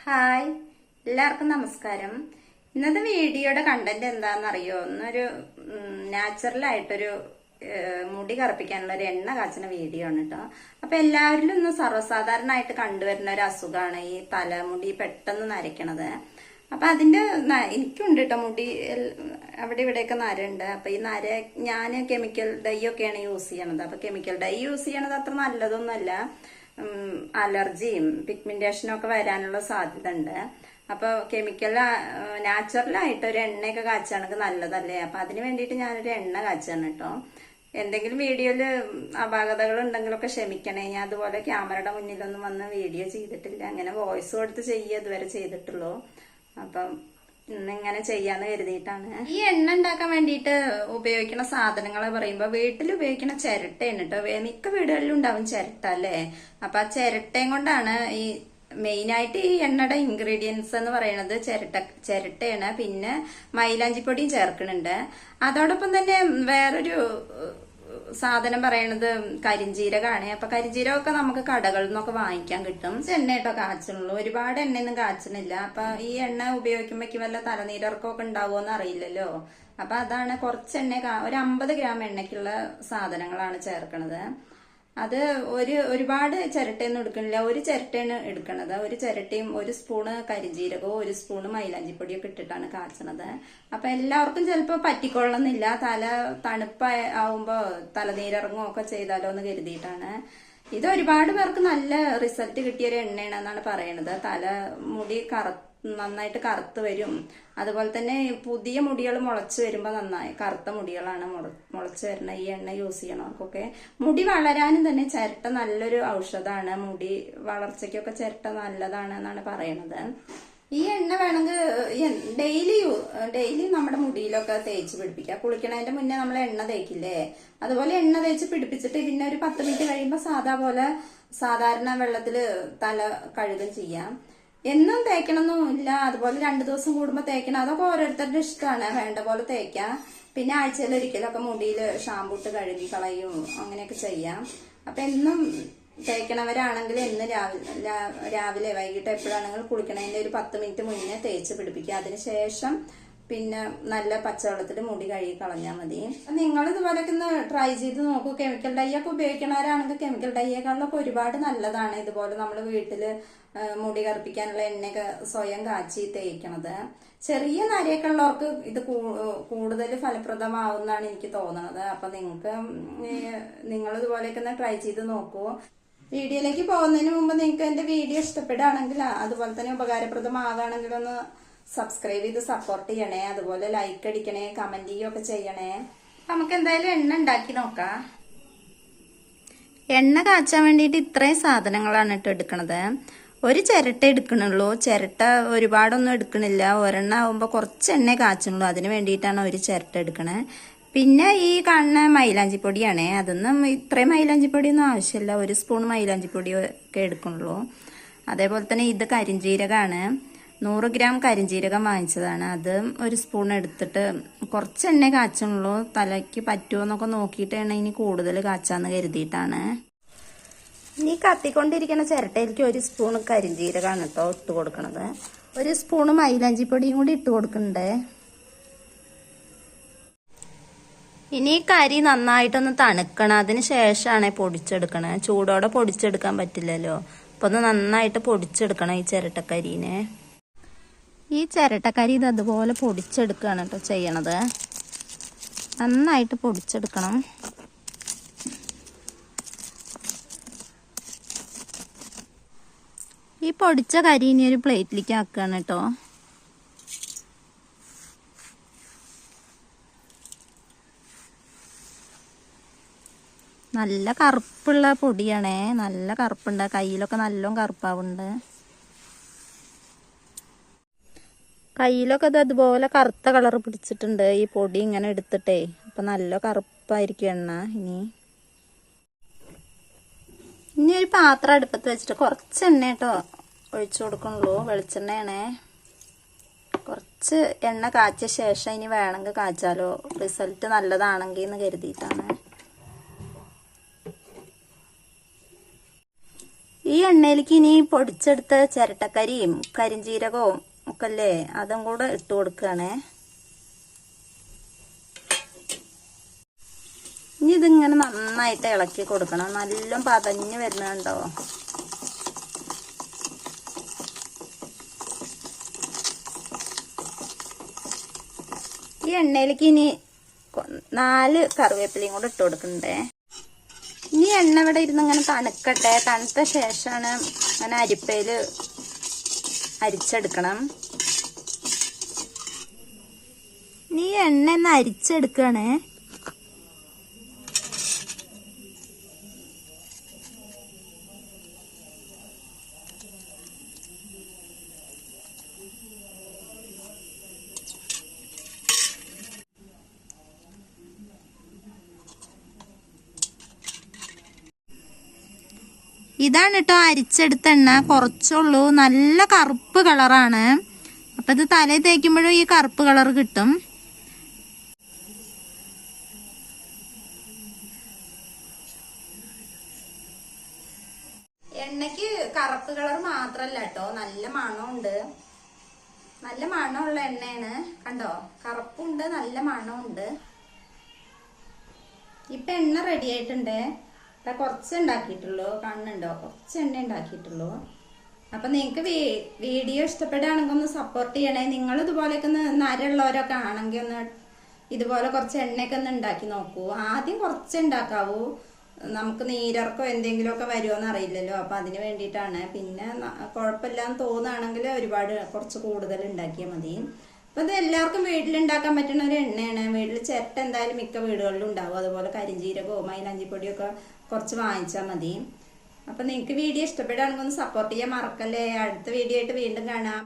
Hi, എല്ലാവർക്കും നമസ്കാരം. ഇന്നത്തെ വീഡിയോയുടെ കണ്ടന്റ് എന്താണെന്നറിയോ? ഒന്നൊരു നാച്ചുറലായിട്ടൊരു മുടി കറുപ്പിക്കാനുള്ള ഒരു എണ്ണ കാച്ചുന്ന വീഡിയോ ആണ് കേട്ടോ. അപ്പൊ എല്ലാവരിലും ഇന്ന് സർവ്വസാധാരണമായിട്ട് കണ്ടുവരുന്ന ഒരു അസുഖമാണ് ഈ തലമുടി പെട്ടെന്ന് നരയ്ക്കണത്. അപ്പൊ അതിന്റെ എനിക്കുണ്ട് കേട്ടോ, മുടി അവിടെ ഇവിടെയൊക്കെ നരയുണ്ട്. അപ്പൊ ഈ നര ഞാൻ കെമിക്കൽ ഡൈ ഒക്കെയാണ് യൂസ് ചെയ്യണത്. അപ്പൊ കെമിക്കൽ ഡൈ യൂസ് ചെയ്യണത് അത്ര നല്ലതൊന്നുമല്ല. അലർജിയും പിഗ്മെന്റേഷനും ഒക്കെ വരാനുള്ള സാധ്യത ഉണ്ട്. അപ്പൊ നാച്ചുറലായിട്ട് ഒരു എണ്ണയൊക്കെ കാച്ചാണെങ്കിൽ നല്ലതല്ലേ? അപ്പൊ അതിന് വേണ്ടിയിട്ട് ഞാനൊരു എണ്ണ കാച്ചാണ് കേട്ടോ. എന്തെങ്കിലും വീഡിയോയില് അപാകതകൾ ഉണ്ടെങ്കിലൊക്കെ ക്ഷമിക്കണേ. ഞാൻ അതുപോലെ ക്യാമറയുടെ മുന്നിലൊന്നും വന്ന് വീഡിയോ ചെയ്തിട്ടില്ല. അങ്ങനെ വോയിസ് കൊടുത്ത് ചെയ്യുക ഇതുവരെ ചെയ്തിട്ടുള്ളൂ. അപ്പം ഇന്നിങ്ങനെ ചെയ്യാന്ന് കരുതിയിട്ടാണ്. ഈ എണ്ണ ഉണ്ടാക്കാൻ വേണ്ടിയിട്ട് ഉപയോഗിക്കുന്ന സാധനങ്ങളെ പറയുമ്പോ വീട്ടിൽ ഉപയോഗിക്കുന്ന ചിരട്ടയാണ് കേട്ടോ. മിക്ക വീടുകളിലും ഉണ്ടാവും ചിരട്ട അല്ലേ? അപ്പൊ ആ ചിരട്ടയും കൊണ്ടാണ് ഈ മെയിനായിട്ട് ഈ എണ്ണയുടെ ഇൻഗ്രീഡിയൻസ് എന്ന് പറയുന്നത് ചിരട്ടയാണ്. പിന്നെ മൈലാഞ്ചിപ്പൊടിയും ചേർക്കുന്നുണ്ട്. അതോടൊപ്പം തന്നെ വേറൊരു സാധനം പറയണത് കരിഞ്ജീരകമാണ്. അപ്പൊ കരിഞ്ജീരകമൊക്കെ നമുക്ക് കടകളിൽ നിന്നൊക്കെ വാങ്ങിക്കാൻ കിട്ടും. എണ്ണ കേട്ടോ കാച്ചണുള്ളൂ, ഒരുപാട് എണ്ണയൊന്നും കാച്ചണില്ല. അപ്പൊ ഈ എണ്ണ ഉപയോഗിക്കുമ്പോഴേക്കും വല്ല തലനീരർക്കൊക്കെ ഉണ്ടാവുമോന്ന് അറിയില്ലല്ലോ. അപ്പൊ അതാണ് കുറച്ച് എണ്ണ, ഒരു 50 ഗ്രാം എണ്ണയ്ക്കുള്ള സാധനങ്ങളാണ് ചേർക്കണത്. അത് ഒരുപാട് ചിരട്ടയൊന്നും എടുക്കണില്ല, ഒരു ചിരട്ടയാണ് എടുക്കണത്. ഒരു ചിരട്ടയും 1 സ്പൂണ് കരിഞ്ജീരകവും 1 സ്പൂണ് മൈലാഞ്ചിപ്പൊടിയൊക്കെ ഇട്ടിട്ടാണ് കാച്ചണത്. അപ്പൊ എല്ലാവർക്കും ചിലപ്പോൾ പറ്റിക്കൊള്ളുന്നില്ല. തല തണുപ്പാവുമ്പോ തലനീരിറങ്ങും ഒക്കെ ചെയ്താലോ എന്ന് കരുതിയിട്ടാണ്. ഇത് ഒരുപാട് പേർക്ക് നല്ല റിസൾട്ട് കിട്ടിയ ഒരു എണ്ണയാണെന്നാണ് പറയണത്. മുടി നന്നായിട്ട് കറുത്ത് വരും. അതുപോലെ തന്നെ പുതിയ മുടികൾ മുളച്ചു വരുമ്പോ നന്നായി കറുത്ത മുടികളാണ് മുളച്ചു വരുന്ന ഈ എണ്ണ യൂസ് ചെയ്യണവർക്കൊക്കെ. മുടി വളരാനും തന്നെ ചിരട്ട നല്ലൊരു ഔഷധമാണ്. മുടി വളർച്ചയ്ക്കൊക്കെ ചിരട്ട നല്ലതാണ് എന്നാണ് പറയണത്. ഈ എണ്ണ വേണമെങ്കിൽ ഡെയിലി നമ്മുടെ മുടിയിലൊക്കെ തേച്ച് പിടിപ്പിക്കുക. കുളിക്കണതിന്റെ മുന്നേ നമ്മൾ എണ്ണ തേക്കില്ലേ, അതുപോലെ എണ്ണ തേച്ച് പിടിപ്പിച്ചിട്ട് പിന്നെ ഒരു 10 മിനിറ്റ് കഴിയുമ്പോൾ സാധാരണ വെള്ളത്തിൽ തല കഴുകും ചെയ്യാം. എന്നും തേക്കണമെന്നില്ല, അതുപോലെ 2 ദിവസം കൂടുമ്പോൾ തേക്കണം. അതൊക്കെ ഓരോരുത്തരുടെ ഇഷ്ടമാണ്, വേണ്ട പോലെ തേക്കാം. പിന്നെ ആഴ്ചയിൽ ഒരിക്കലൊക്കെ മുടിയിൽ ഷാമ്പൂ ഇട്ട് കഴുകി കളയും, അങ്ങനെയൊക്കെ ചെയ്യാം. അപ്പൊ എന്നും തേക്കണവരാണെങ്കിൽ എന്ന് രാവിലെ വൈകിട്ട് എപ്പോഴാണെങ്കിലും കുളിക്കണതിന്റെ ഒരു 10 മിനിറ്റ് മുന്നേ തേച്ച് പിടിപ്പിക്കുക. അതിനുശേഷം പിന്നെ നല്ല പച്ചവെള്ളത്തിൽ മുടി കഴുകി കളഞ്ഞാൽ മതി. നിങ്ങൾ ഇതുപോലൊക്കെ ഒന്ന് ട്രൈ ചെയ്ത് നോക്കൂ. കെമിക്കൽ ഡൈ ഒക്കെ ഉപയോഗിക്കണവരാണെങ്കിൽ കെമിക്കൽ ഡൈയേക്കാളിലൊക്കെ ഒരുപാട് നല്ലതാണ് ഇതുപോലെ നമ്മൾ വീട്ടില് മുടി കറുപ്പിക്കാനുള്ള എണ്ണയൊക്കെ സ്വയം കാച്ചി തേക്കണത്. ചെറിയ നരയൊക്കെ ഉള്ളവർക്ക് ഇത് കൂടുതൽ ഫലപ്രദമാവുന്നാണ് എനിക്ക് തോന്നുന്നത്. അപ്പൊ നിങ്ങൾ ഇതുപോലെയൊക്കെ ഒന്ന് ട്രൈ ചെയ്ത് നോക്കൂ. വീഡിയോയിലേക്ക് പോകുന്നതിന് മുമ്പ് നിങ്ങൾക്ക് എന്റെ വീഡിയോ ഇഷ്ടപ്പെടുകയാണെങ്കിൽ, അതുപോലെ തന്നെ ഉപകാരപ്രദമാകുകയാണെങ്കിൽ ഒന്ന് സബ്സ്ക്രൈബ് ചെയ്ത് സപ്പോർട്ട് ചെയ്യണേ. അതുപോലെ ലൈക്ക് അടിക്കണേ, കമന്റ് ചെയ്യുകയൊക്കെ ചെയ്യണേ. നമുക്ക് എന്തായാലും എണ്ണ ഉണ്ടാക്കി നോക്കാം. എണ്ണ കാച്ചാൻ വേണ്ടിയിട്ട് ഇത്രയും സാധനങ്ങളാണ് ഇട്ട് എടുക്കണത്. ഒരു ചിരട്ട എടുക്കണുള്ളൂ. ചിരട്ട ഒരുപാടൊന്നും എടുക്കണില്ല. ഒരെണ്ണം ആവുമ്പോൾ കുറച്ച് എണ്ണ കാച്ചണുള്ളൂ. അതിന് വേണ്ടിയിട്ടാണ് ഒരു ചിരട്ട എടുക്കണേ. പിന്നെ ഈ കാണുന്ന മൈലാഞ്ചിപ്പൊടിയാണേ. അതൊന്നും ഇത്രയും മൈലാഞ്ചിപ്പൊടിയൊന്നും ആവശ്യമില്ല. 1 സ്പൂൺ മൈലാഞ്ചിപ്പൊടി ഒക്കെ എടുക്കണുള്ളൂ. അതേപോലെ തന്നെ ഇത് കരിഞ്ജീരകമാണ്. 100 ഗ്രാം കരിഞ്ജീരകം വാങ്ങിച്ചതാണ്. അത് 1 സ്പൂൺ എടുത്തിട്ട് കുറച്ച് എണ്ണ കാച്ചണുള്ളൂ. തലയ്ക്ക് പറ്റുമോ എന്നൊക്കെ നോക്കിയിട്ടാണ് ഇനി കൂടുതൽ കാച്ചാന്ന് കരുതിയിട്ടാണ്. ഈ കത്തിക്കൊണ്ടിരിക്കുന്ന ചിരട്ടയിലേക്ക് 1 സ്പൂൺ കരിഞ്ജീരകമാണ് കേട്ടോ ഇട്ട് കൊടുക്കണത്. 1 സ്പൂൺ മൈലാഞ്ചിപ്പൊടിയും കൂടി ഇട്ട് കൊടുക്കണ്ടേ. ഇനി കരി നന്നായിട്ടൊന്ന് തണുക്കണം. അതിന് ശേഷമാണ് പൊടിച്ചെടുക്കണേ. ചൂടോടെ പൊടിച്ചെടുക്കാൻ പറ്റില്ലല്ലോ. അപ്പൊ ഒന്ന് നന്നായിട്ട് പൊടിച്ചെടുക്കണം ഈ ചിരട്ടക്കരിനെ. ഈ ചിരട്ടക്കരി ഇത് അതുപോലെ പൊടിച്ചെടുക്കുകയാണ് കേട്ടോ ചെയ്യണത്. നന്നായിട്ട് പൊടിച്ചെടുക്കണം. ഈ പൊടിച്ച കരി ഇനി ഒരു പ്ലേറ്റിലേക്ക് ആക്കുകയാണ് കേട്ടോ. നല്ല കറുപ്പുള്ള പൊടിയാണേ, നല്ല കറുപ്പുണ്ട്. കയ്യിലൊക്കെ നല്ലോണം കറുപ്പാവുണ്ട്. കയ്യിലൊക്കെ ഇത് അതുപോലെ കറുത്ത കളർ പിടിച്ചിട്ടുണ്ട് ഈ പൊടി ഇങ്ങനെ എടുത്തിട്ടേ. അപ്പൊ നല്ല കറുപ്പായിരിക്കും എണ്ണ. ഇനി ഒരു പാത്രം അടുപ്പത്ത് വെച്ചിട്ട് കുറച്ച് എണ്ണ കേട്ടോ ഒഴിച്ചു കൊടുക്കണുള്ളൂ. വെളിച്ചെണ്ണയാണേ. കുറച്ച് എണ്ണ കാച്ചിയ ശേഷം ഇനി വേണമെങ്കിൽ കാച്ചാലോ, റിസൾട്ട് നല്ലതാണെങ്കിൽ എന്ന് കരുതിയിട്ടാണ്. ഈ ഈ എണ്ണയിലേക്ക് ഇനി പൊടിച്ചെടുത്ത ചിരട്ടക്കരിയും കരിഞ്ചീരകവും ഒക്കെ അല്ലേ, അതും കൂടെ ഇട്ട് കൊടുക്കുകയാണേ. ഇനി ഇതിങ്ങനെ നന്നായിട്ട് ഇളക്കി കൊടുക്കണം. നല്ല പതഞ്ഞ് വരുന്നുണ്ടോ. ഈ എണ്ണയിലേക്ക് ഇനി 4 കറിവേപ്പിലയും കൂടെ ഇട്ട് കൊടുക്കണ്ടേ. ഇനി എണ്ണ ഇവിടെ ഇരുന്ന് ഇങ്ങനെ തണുക്കട്ടെ. തണുത്ത ശേഷമാണ് അങ്ങനെ അരിപ്പയിൽ അരിച്ചെടുക്കണം. ഇനി എണ്ണ ഒന്ന് അരിച്ചെടുക്കണേ. ഇതാണ് കേട്ടോ അരിച്ചെടുത്ത എണ്ണ. കുറച്ചുള്ളൂ, നല്ല കറുപ്പ് കളറാണ്. അപ്പൊ ഇത് തലയിൽ തേക്കുമ്പോഴും ഈ കറുപ്പ് കളർ കിട്ടും. എണ്ണയ്ക്ക് കറുപ്പ് കളർ മാത്രല്ല കേട്ടോ, നല്ല മണമുണ്ട്. നല്ല മണമുള്ള എണ്ണയാണ്. കണ്ടോ, കറുപ്പുണ്ട്, നല്ല മണമുണ്ട്. ഇപ്പൊ എണ്ണ റെഡി ആയിട്ടുണ്ട്. കുറച്ച് ഉണ്ടാക്കിയിട്ടുള്ളൂ, കണ്ണുണ്ടോ, കുറച്ച് എണ്ണ ഉണ്ടാക്കിയിട്ടുള്ളൂ. അപ്പൊ നിങ്ങൾക്ക് വീഡിയോ ഇഷ്ടപ്പെടുകയാണെങ്കിൽ ഒന്ന് സപ്പോർട്ട് ചെയ്യണേ. നിങ്ങൾ ഇതുപോലെയൊക്കെ ഒന്ന് നരയുള്ളവരൊക്കെ ആണെങ്കിൽ ഒന്ന് ഇതുപോലെ കുറച്ച് എണ്ണയൊക്കെ ഒന്ന് ഉണ്ടാക്കി നോക്കൂ. ആദ്യം കുറച്ച് ഉണ്ടാക്കാവൂ, നമുക്ക് നീരിറക്കോ എന്തെങ്കിലുമൊക്കെ വരുമോന്ന് അറിയില്ലല്ലോ. അപ്പൊ അതിന് വേണ്ടിയിട്ടാണ്. പിന്നെ കുഴപ്പമില്ലാന്ന് തോന്നുകയാണെങ്കിൽ കുറച്ച് കൂടുതൽ ഉണ്ടാക്കിയാൽ മതി. അപ്പൊ ഇത് എല്ലാവർക്കും വീട്ടിലുണ്ടാക്കാൻ പറ്റുന്ന ഒരു എണ്ണയാണ്. വീട്ടിൽ ചിരട്ട എന്തായാലും മിക്ക വീടുകളിലും ഉണ്ടാവും. അതുപോലെ കരിഞ്ചീരകമോ മൈലാഞ്ചിപ്പൊടിയൊക്കെ കുറച്ച് വാങ്ങിച്ചാൽ മതി. അപ്പൊ നിങ്ങൾക്ക് വീഡിയോ ഇഷ്ടപ്പെടുകയാണെങ്കിൽ ഒന്ന് സപ്പോർട്ട് ചെയ്യാൻ മറക്കല്ലേ. അടുത്ത വീഡിയോ ആയിട്ട് വീണ്ടും കാണാം.